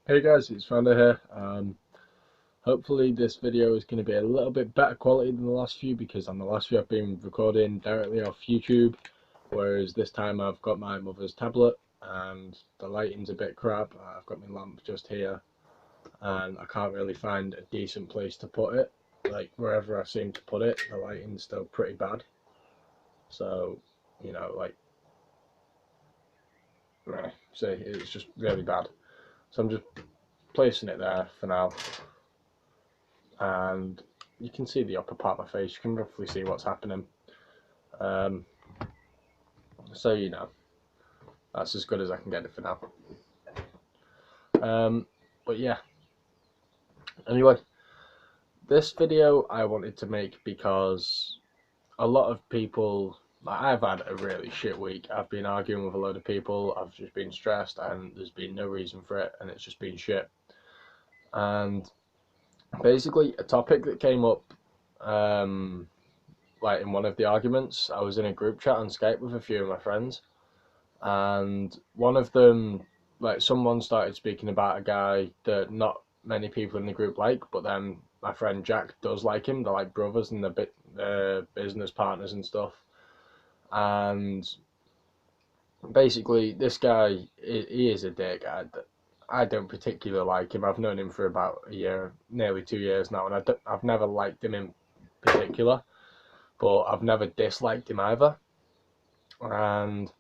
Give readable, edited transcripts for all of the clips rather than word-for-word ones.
Hey guys, it's Frander here. Hopefully this video is going to be a little bit better quality than the last few because on the last few I've been recording directly off YouTube, whereas this time I've got my mother's tablet and the lighting's a bit crap. I've got my lamp just here and I can't really find a decent place to put it. Like wherever I seem to put it, the lighting's still pretty bad. So, like, see, it's just really bad. So I'm just placing it there for now. And you can see the upper part of my face. You can roughly see what's happening. Um, so that's as good as I can get it for now. But yeah. Anyway, this video I wanted to make because a lot of people. I've had a really shit week. I've been arguing with a load of people. I've just been stressed, and there's been no reason for it, and it's just been shit. And basically, a topic that came up like in one of the arguments, I was in a group chat on Skype with a few of my friends, and one of them, like someone started speaking about a guy that not many people in the group like, but then my friend Jack does like him. They're like brothers and they're business partners and stuff. And basically, this guy, he is a dick. I don't particularly like him. I've known him for about a year, nearly 2 years now, and I've never liked him in particular, but I've never disliked him either. And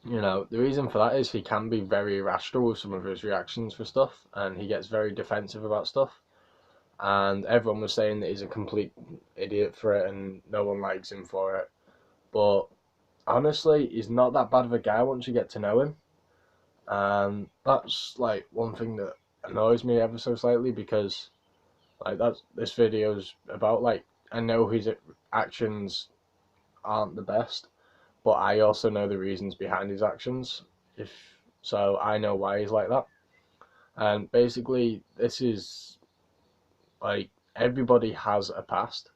the reason for that is he can be very irrational with some of his reactions for stuff, and he gets very defensive about stuff. And everyone was saying that he's a complete idiot for it, and no one likes him for it. But honestly, he's not that bad of a guy once you get to know him. And that's like one thing that annoys me ever so slightly because like that's this video's about. Like, I know his actions aren't the best, but I also know the reasons behind his actions. If so, I know why he's like that. And basically, this is like everybody has a past.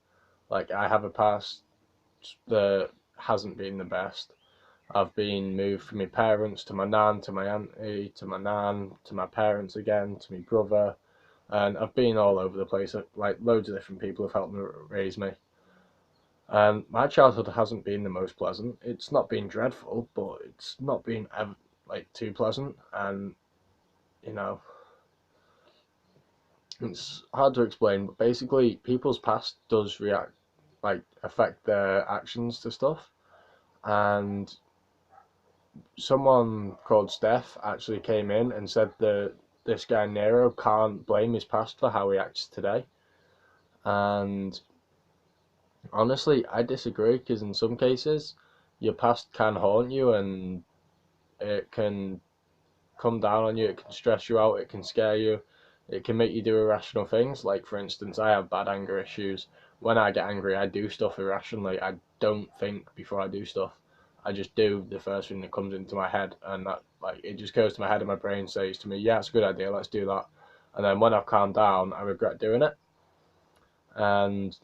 Like, I have a past that hasn't been the best. I've been moved from my parents to my nan, to my auntie, to my nan, to my parents again, to my brother, and I've been all over the place. Like, loads of different people have helped me raise me. And my childhood hasn't been the most pleasant. It's not been dreadful, but it's not been ever like too pleasant. And you know, it's hard to explain. But basically, people's past does react, like affect their actions to stuff. And someone called Steph actually came in and said that this guy Nero can't blame his past for how he acts today. And honestly, I disagree because in some cases, your past can haunt you and it can come down on you, it can stress you out, it can scare you, it can make you do irrational things. Like, for instance, I have bad anger issues. When I get angry, I do stuff irrationally. I don't think before I do stuff. I just do the first thing that comes into my head, and that, like, it just goes to my head and my brain says to me, yeah, it's a good idea, let's do that. And then when I've calmed down, I regret doing it. And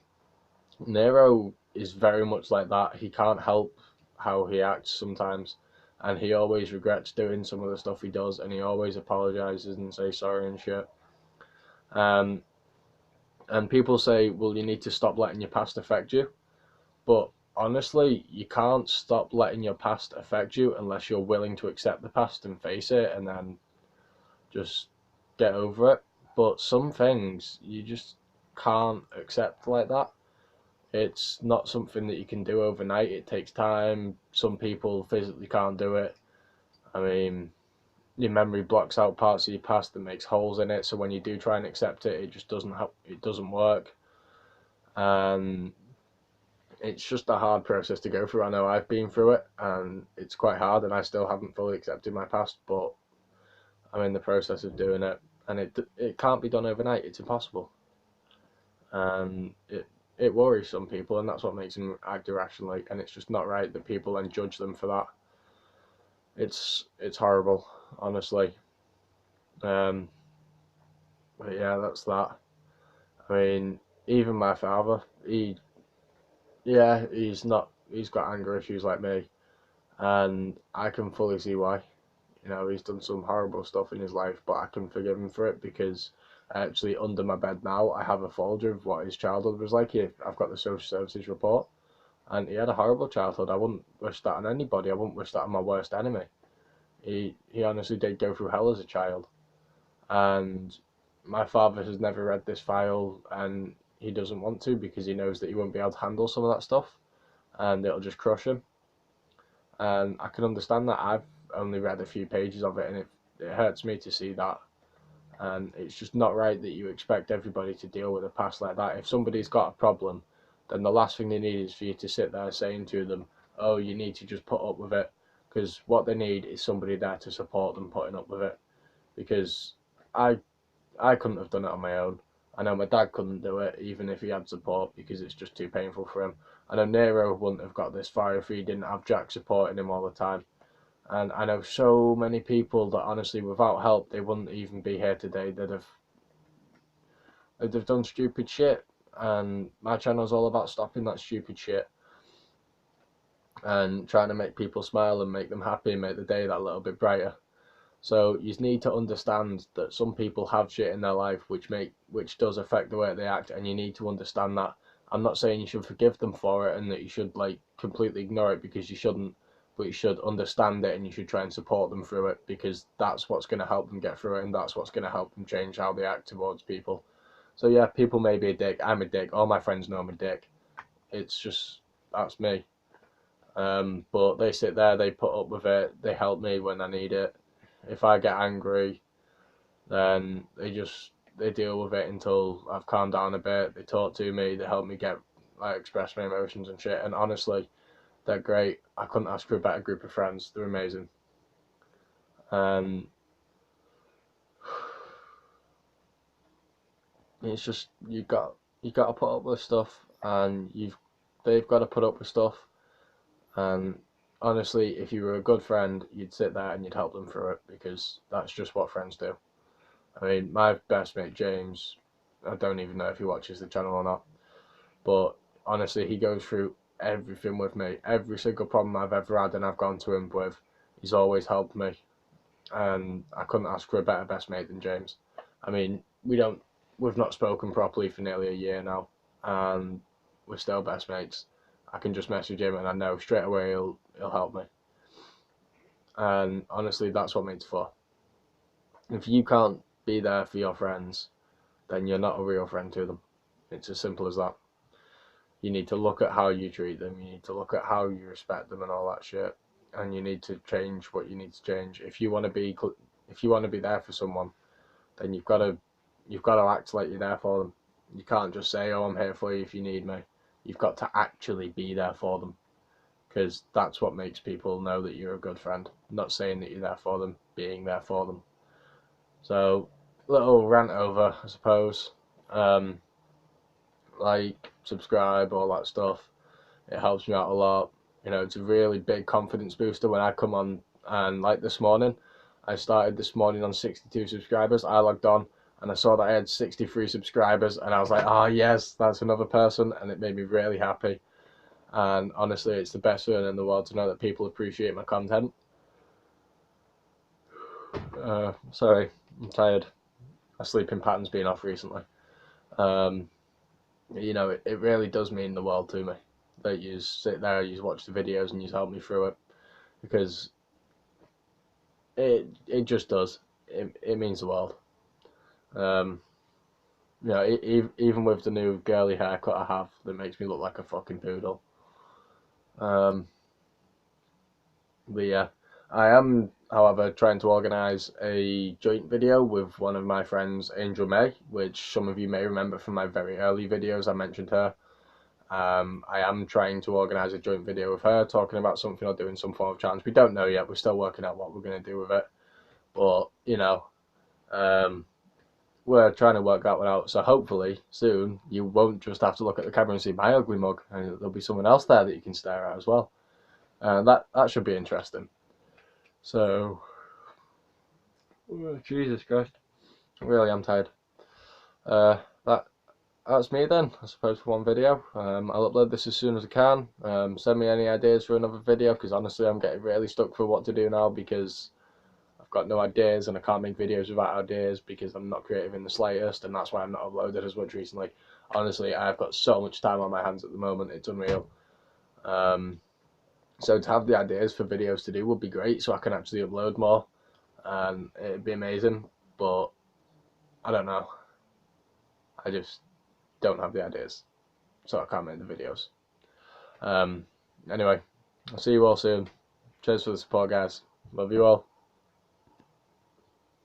Nero is very much like that. He can't help how he acts sometimes, and he always regrets doing some of the stuff he does, and he always apologizes and says sorry and shit. Um, and people say, well, you need to stop letting your past affect you, but honestly, you can't stop letting your past affect you unless you're willing to accept the past and face it, and then just get over it. But some things you just can't accept like that. It's not something that you can do overnight. It takes time. Some people physically can't do it. I mean, your memory blocks out parts of your past that makes holes in it. So when you do try and accept it, it just doesn't it doesn't work. And it's just a hard process to go through. I know I've been through it, and it's quite hard, and I still haven't fully accepted my past. But I'm in the process of doing it, and it can't be done overnight. It's impossible, and it worries some people, and that's what makes them act irrationally. And it's just not right that people then judge them for that. It's horrible, honestly. Um, but yeah, that's that. I mean, even my father, yeah, he's not. He's got anger issues like me, and I can fully see why. You know, he's done some horrible stuff in his life, but I can forgive him for it because actually under my bed now I have a folder of what his childhood was like. I've got the social services report, and he had a horrible childhood. I wouldn't wish that on anybody. I wouldn't wish that on my worst enemy. He honestly did go through hell as a child, and my father has never read this file, and he doesn't want to because he knows that he won't be able to handle some of that stuff, and it'll just crush him. And I can understand that. I've only read a few pages of it, and it hurts me to see that. And it's just not right that you expect everybody to deal with a past like that. If somebody's got a problem, then the last thing they need is for you to sit there saying to them, oh, you need to just put up with it. Because what they need is somebody there to support them putting up with it. Because I I couldn't have done it on my own. I know my dad couldn't do it, even if he had support, because it's just too painful for him. I know Nero wouldn't have got this far if he didn't have Jack supporting him all the time. And I know so many people that honestly, without help, they wouldn't even be here today. They'd have done stupid shit. And my channel's all about stopping that stupid shit and trying to make people smile and make them happy and make the day that little bit brighter. So you need to understand that some people have shit in their life which does affect the way they act, and you need to understand that. I'm not saying you should forgive them for it and that you should like completely ignore it, because you shouldn't, but you should understand it and you should try and support them through it, because that's what's going to help them get through it, and that's what's going to help them change how they act towards people. So yeah, people may be a dick. I'm a dick. All my friends know I'm a dick. It's just, that's me. But they sit there, they put up with it, they help me when I need it. If I get angry, then they deal with it until I've calmed down a bit. They talk to me, they help me express my emotions and shit. And honestly, they're great. I couldn't ask for a better group of friends. They're amazing. And it's just you got to put up with stuff, and they've got to put up with stuff. And honestly, if you were a good friend, you'd sit there and you'd help them through it, because that's just what friends do. I mean, my best mate James, I don't even know if he watches the channel or not, but honestly, he goes through everything with me. Every single problem I've ever had and I've gone to him with, he's always helped me. And I couldn't ask for a better best mate than James. I mean, we've not spoken properly for nearly a year now, and we're still best mates. I can just message him and I know straight away he'll help me. And honestly, that's what mates for. If you can't be there for your friends, then you're not a real friend to them. It's as simple as that. You need to look at how you treat them, you need to look at how you respect them and all that shit, and you need to change what you need to change. If you want to be there for someone, then you've got to act like you're there for them. You can't just say, oh, I'm here for you if you need me. You've got to actually be there for them, because that's what makes people know that you're a good friend. Not saying that you're there for them, being there for them. So, little rant over, I suppose. Like, subscribe, all that stuff. It helps me out a lot. You know, it's a really big confidence booster when I come on. And like this morning, I started this morning on 62 subscribers. I logged on and I saw that I had 63 subscribers, and I was like, oh yes, that's another person, and it made me really happy. And honestly, it's the best feeling in the world to know that people appreciate my content. Sorry, I'm tired. My sleeping pattern's been off recently. You know, it really does mean the world to me that you sit there, you watch the videos, and you help me through it, because it just does. It means the world. You know, even with the new girly haircut I have that makes me look like a fucking poodle. But yeah, I am, however, trying to organise a joint video with one of my friends, Angel May, which some of you may remember from my very early videos. I mentioned her. I am trying to organise a joint video with her, talking about something or doing some form of challenge. We don't know yet. We're still working out what we're going to do with it. But, you know, we're trying to work that one out. So hopefully soon you won't just have to look at the camera and see my ugly mug, and there'll be someone else there that you can stare at as well. That should be interesting. So, Jesus Christ, I really am tired. That's me then, I suppose, for one video. I'll upload this as soon as I can. Send me any ideas for another video, because honestly I'm getting really stuck for what to do now, because got no ideas, and I can't make videos without ideas because I'm not creative in the slightest, and that's why I'm not uploaded as much recently. Honestly, I've got so much time on my hands at the moment, it's unreal. So to have the ideas for videos to do would be great, so I can actually upload more, and it'd be amazing. But I don't know. I just don't have the ideas, so I can't make the videos. Anyway, I'll see you all soon. Cheers for the support, guys. Love you all.